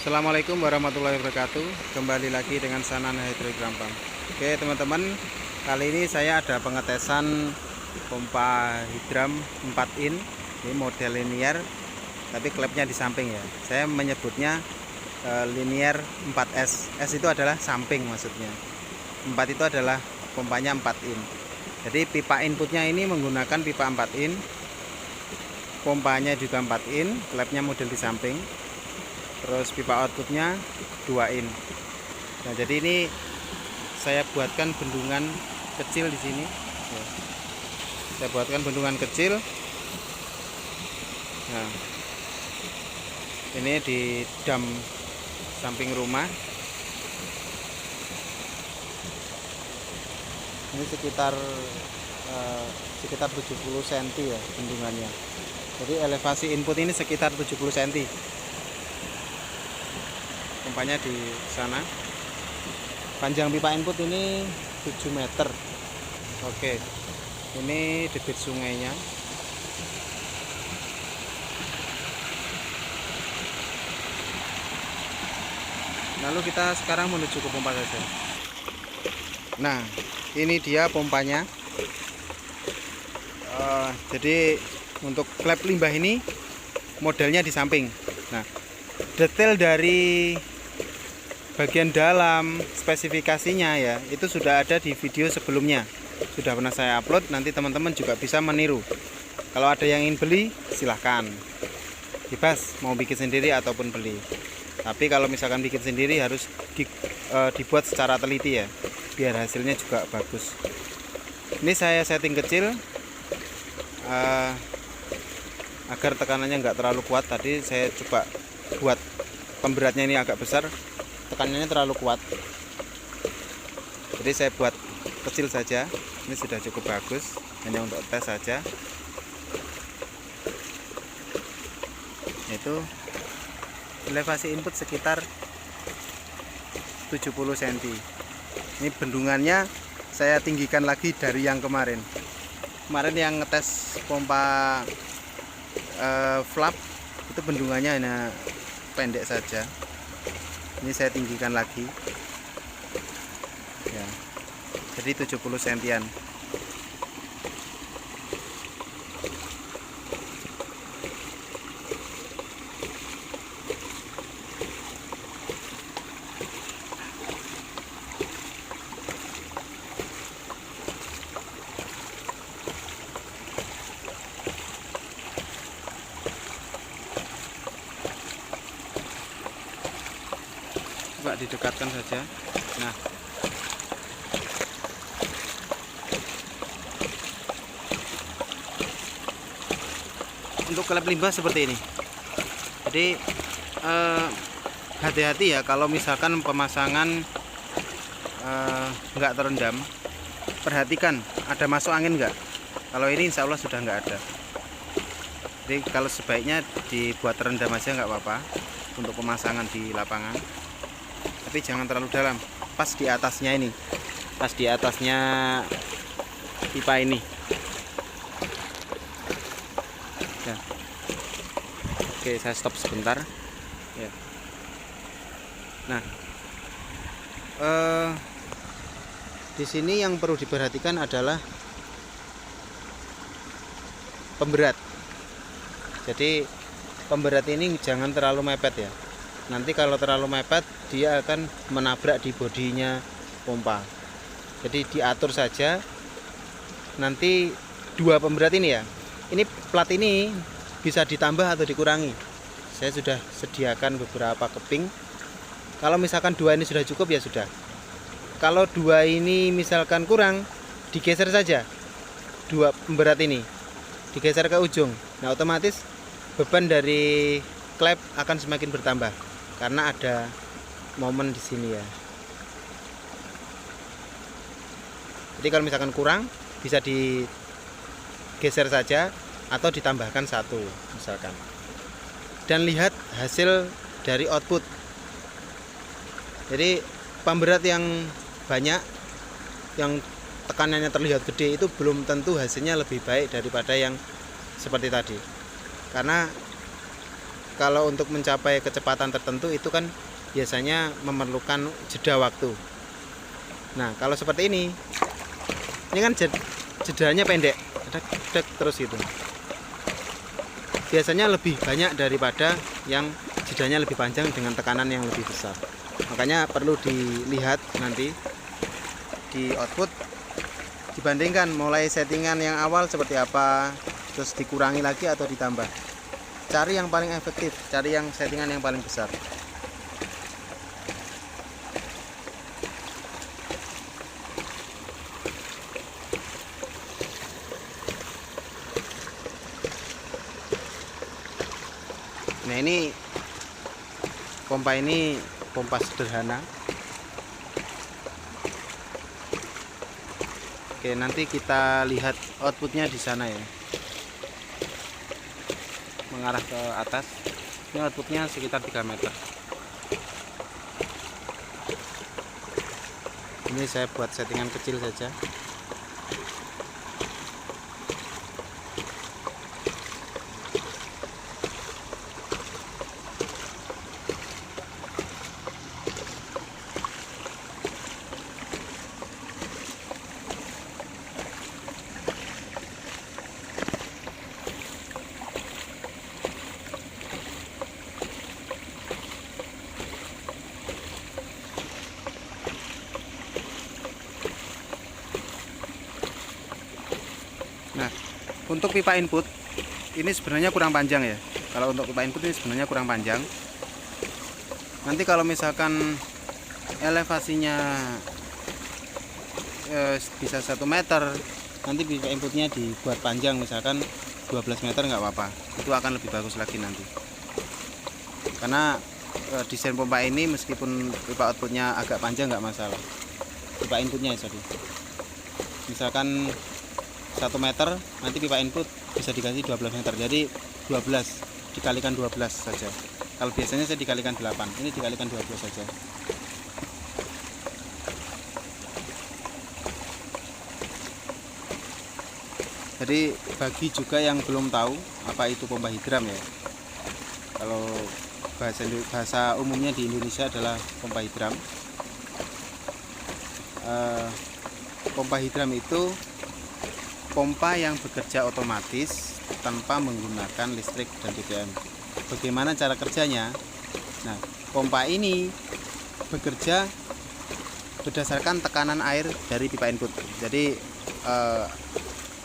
Assalamualaikum warahmatullahi wabarakatuh. Kembali lagi dengan Sanan Hydrogram Pump. Oke teman-teman, kali ini saya ada pengetesan pompa hidram 4 in. Ini model linear, tapi klepnya di samping ya. Saya menyebutnya linear 4S. S itu adalah samping maksudnya. 4 itu adalah pompanya 4 in. Jadi pipa inputnya ini menggunakan pipa 4 in. Pompanya juga 4 in, klepnya model di samping. Terus pipa outputnya 2 in. Nah, jadi ini saya buatkan bendungan kecil di sini. Saya buatkan bendungan kecil. Nah, ini di dam samping rumah. Ini sekitar 70 cm ya bendungannya. Jadi elevasi input ini sekitar 70 cm. Pompanya di sana. Panjang pipa input ini 7 meter. Oke, ini debit sungainya. Lalu kita sekarang menuju ke pompa saja. Nah, ini dia pompanya. Jadi untuk klep limbah ini modelnya di samping. Nah, detail dari bagian dalam spesifikasinya ya itu sudah ada di video sebelumnya, sudah pernah saya upload. Nanti teman-teman juga bisa meniru. Kalau ada yang ingin beli silahkan, bebas mau bikin sendiri ataupun beli. Tapi kalau misalkan bikin sendiri harus dibuat secara teliti ya, biar hasilnya juga bagus. Ini saya setting kecil agar tekanannya nggak terlalu kuat. Tadi saya coba buat pemberatnya ini agak besar, tekanannya terlalu kuat, jadi saya buat kecil saja. Ini sudah cukup bagus, hanya untuk tes saja. Itu elevasi input sekitar 70 cm. Ini bendungannya saya tinggikan lagi dari yang kemarin yang ngetes pompa flap, itu bendungannya hanya pendek saja. Ini saya tinggikan lagi ya, jadi 70 cm. Coba didekatkan saja. Nah, untuk klep limbah seperti ini. Jadi hati-hati ya kalau misalkan pemasangan nggak terendam. Perhatikan ada masuk angin nggak. Kalau ini insya Allah sudah nggak ada. Jadi kalau sebaiknya dibuat terendam aja nggak apa-apa untuk pemasangan di lapangan. Tapi jangan terlalu dalam, pas di atasnya ini, pas di atasnya pipa ini ya. Oke, saya stop sebentar ya. Nah, di sini yang perlu diperhatikan adalah pemberat. Jadi pemberat ini jangan terlalu mepet ya. Nanti kalau terlalu mepet dia akan menabrak di bodinya pompa. Jadi diatur saja. Nanti dua pemberat ini ya, ini plat ini bisa ditambah atau dikurangi. Saya sudah sediakan beberapa keping. Kalau misalkan dua ini sudah cukup ya sudah. Kalau dua ini misalkan kurang, digeser saja dua pemberat ini, digeser ke ujung. Nah, otomatis beban dari klep akan semakin bertambah karena ada momen di sini ya. Jadi kalau misalkan kurang bisa digeser saja atau ditambahkan satu misalkan. Dan lihat hasil dari output. Jadi pemberat yang banyak, yang tekanannya terlihat gede, itu belum tentu hasilnya lebih baik daripada yang seperti tadi. Karena kalau untuk mencapai kecepatan tertentu itu kan biasanya memerlukan jeda waktu. Nah kalau seperti ini kan jedanya pendek, dek terus gitu. Biasanya lebih banyak daripada yang jedanya lebih panjang dengan tekanan yang lebih besar. Makanya perlu dilihat nanti di output, dibandingkan mulai settingan yang awal seperti apa, terus dikurangi lagi atau ditambah. Cari yang paling efektif, cari yang settingan yang paling besar. Nah ini pompa sederhana. Oke, nanti kita lihat outputnya di sana ya, mengarah ke atas. Ini outputnya sekitar 3 meter. Ini saya buat settingan kecil saja. Nah, untuk pipa input ini sebenarnya kurang panjang ya. Kalau untuk pipa input ini sebenarnya kurang panjang. Nanti kalau misalkan elevasinya bisa 1 meter, nanti pipa inputnya dibuat panjang, misalkan 12 meter nggak apa-apa. Itu akan lebih bagus lagi nanti. Karena desain pompa ini meskipun pipa outputnya agak panjang nggak masalah. Pipa inputnya sorry. Misalkan 1 meter, nanti pipa input bisa dikasih 12 meter, jadi 12 dikalikan 12 saja. Kalau biasanya saya dikalikan 8, ini dikalikan 12 saja. Jadi bagi juga yang belum tahu apa itu pompa hidram ya, kalau bahasa umumnya di Indonesia adalah pompa hidram. Pompa hidram itu pompa yang bekerja otomatis tanpa menggunakan listrik dan BBM. Bagaimana cara kerjanya? Nah, pompa ini bekerja berdasarkan tekanan air dari pipa input. Jadi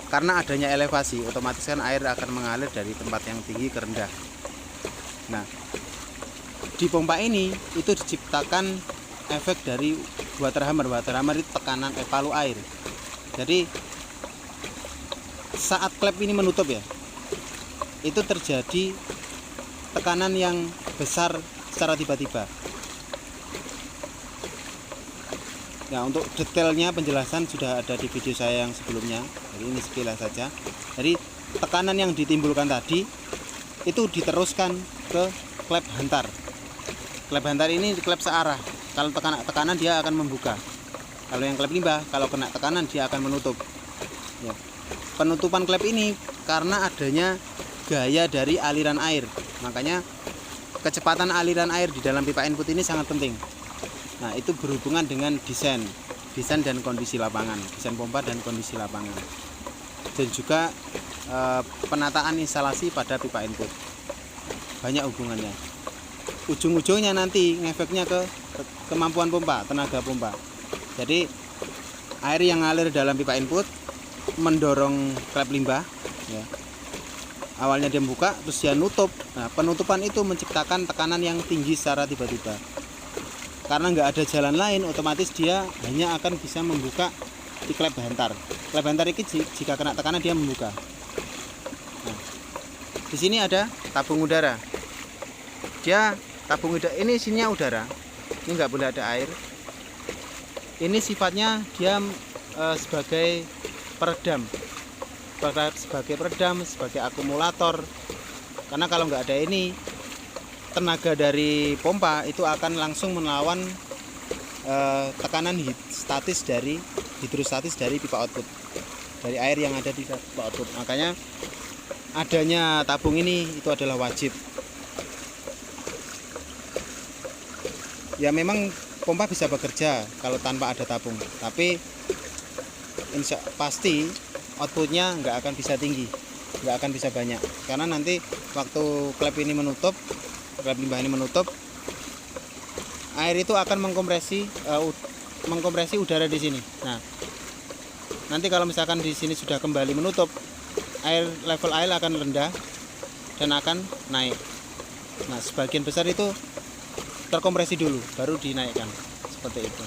karena adanya elevasi, otomatis kan air akan mengalir dari tempat yang tinggi ke rendah. Nah, di pompa ini itu diciptakan efek dari water hammer. Water hammer itu tekanan palu air. Jadi saat klep ini menutup ya, itu terjadi tekanan yang besar secara tiba-tiba. Nah, untuk detailnya penjelasan sudah ada di video saya yang sebelumnya, jadi ini sekilas saja. Jadi tekanan yang ditimbulkan tadi itu diteruskan ke klep hantar. Klep hantar ini klep searah. Kalau tekanan dia akan membuka. Kalau yang klep limbah, kalau kena tekanan dia akan menutup ya. Penutupan klep ini karena adanya gaya dari aliran air, makanya kecepatan aliran air di dalam pipa input ini sangat penting. Nah, itu berhubungan dengan desain dan kondisi lapangan, desain pompa dan kondisi lapangan, dan juga penataan instalasi pada pipa input. Banyak hubungannya. Ujung-ujungnya nanti ngefeknya ke kemampuan pompa, tenaga pompa. Jadi air yang ngalir dalam pipa input mendorong klep limbah ya. Awalnya dia buka, terus dia nutup. Nah, penutupan itu menciptakan tekanan yang tinggi secara tiba-tiba. Karena nggak ada jalan lain, otomatis dia hanya akan bisa membuka di klep hantar. Klep hantar ini jika kena tekanan dia membuka. Nah, di sini ada tabung udara. Dia tabung udara ini isinya udara. Ini nggak boleh ada air. Ini sifatnya dia sebagai peredam, sebagai akumulator. Karena kalau nggak ada ini, tenaga dari pompa itu akan langsung melawan tekanan hidrostatis dari pipa output, dari air yang ada di pipa output. Makanya adanya tabung ini itu adalah wajib. Ya memang pompa bisa bekerja kalau tanpa ada tabung, tapi pasti outputnya nggak akan bisa tinggi, nggak akan bisa banyak, karena nanti waktu klep ini menutup, klep limbah ini menutup, air itu akan mengkompresi udara di sini. Nah, nanti kalau misalkan di sini sudah kembali menutup, level air akan rendah dan akan naik. Nah, sebagian besar itu terkompresi dulu, baru dinaikkan, seperti itu.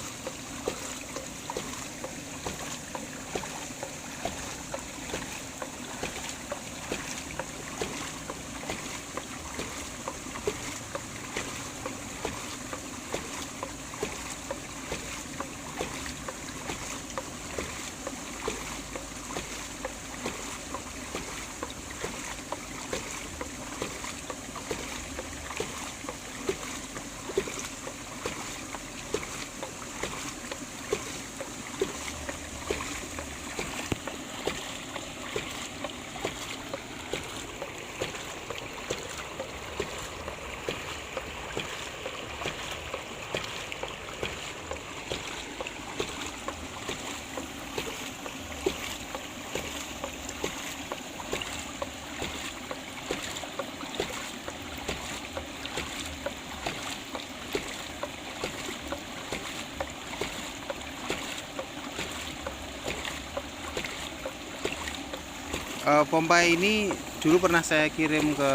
Pompa ini dulu pernah saya kirim ke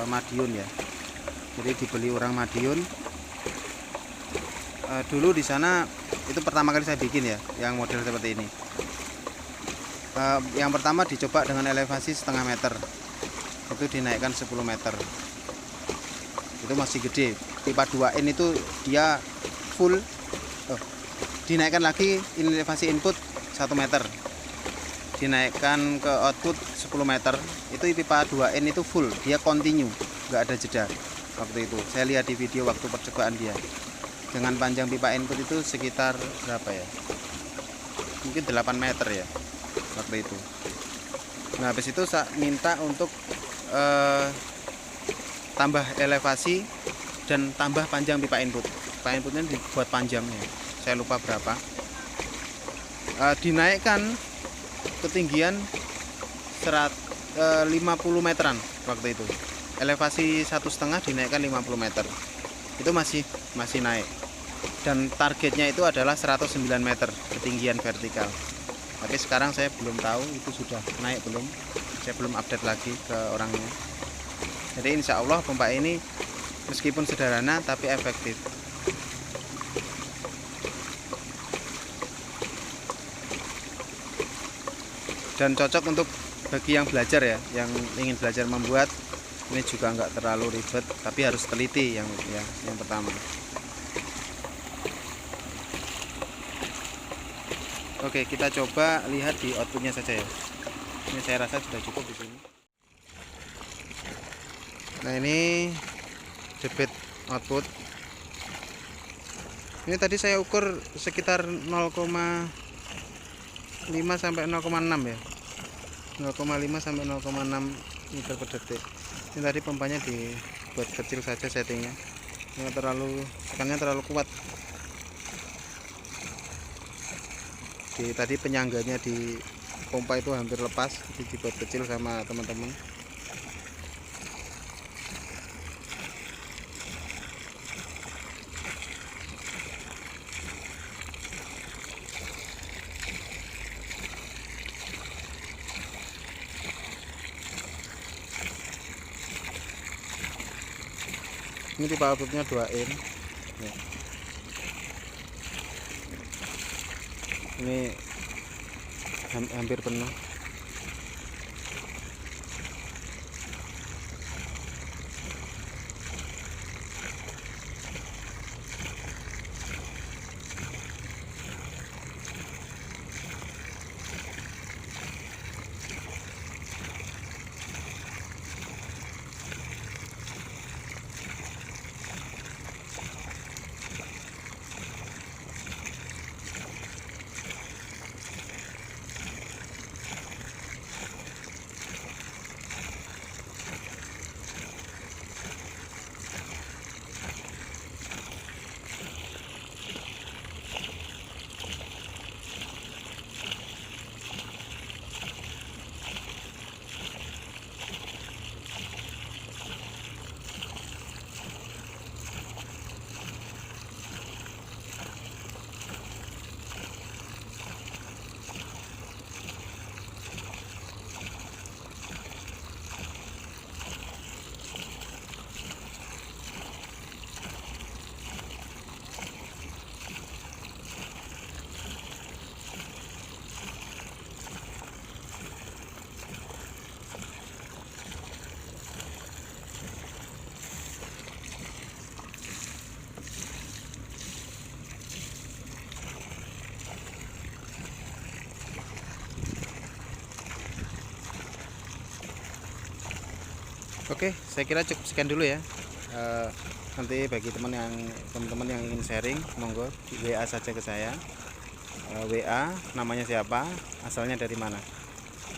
Madiun ya. Jadi dibeli orang Madiun. Dulu di sana itu pertama kali saya bikin ya, yang model seperti ini. Yang pertama dicoba dengan elevasi setengah meter, itu dinaikkan 10 meter. Itu masih gede. Pipa 2N itu dia full. Dinaikkan lagi elevasi input 1 meter, dinaikkan ke output 10 meter. Itu pipa 2N itu full, dia continue, nggak ada jeda. Waktu itu saya lihat di video waktu percobaan dia, dengan panjang pipa input itu sekitar berapa ya, mungkin 8 meter ya waktu itu. Nah, habis itu saya minta untuk tambah elevasi dan tambah panjang pipa input. Pipa inputnya dibuat panjangnya, saya lupa berapa. Dinaikkan ketinggian 50 meteran waktu itu. Elevasi 1,5 dinaikkan 50 meter. Itu masih naik. Dan targetnya itu adalah 109 meter ketinggian vertikal. Tapi sekarang saya belum tahu itu sudah naik belum. Saya belum update lagi ke orangnya. Jadi insya Allah pompa ini meskipun sederhana tapi efektif. Dan cocok untuk bagi yang belajar ya, yang ingin belajar membuat. Ini juga nggak terlalu ribet, tapi harus teliti yang pertama. Oke, kita coba lihat di outputnya saja ya. Ini saya rasa sudah cukup di sini. Nah, ini debit output. Ini tadi saya ukur sekitar 0,5 sampai 0,6 ya. 0,5 sampai 0,6 liter per detik. Ini tadi pompanya dibuat kecil saja settingnya. Tekannya terlalu kuat. Tadi penyangganya di pompa itu hampir lepas, dibuat kecil sama teman-teman. Ini pipa outputnya 2N ya. Ini hampir penuh. Oke, saya kira cukup sekian dulu ya. Nanti bagi teman-teman yang ingin sharing, monggo WA saja ke saya. WA namanya siapa, asalnya dari mana.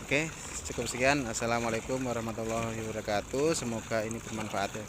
Oke, cukup sekian. Assalamualaikum warahmatullahi wabarakatuh. Semoga ini bermanfaat ya.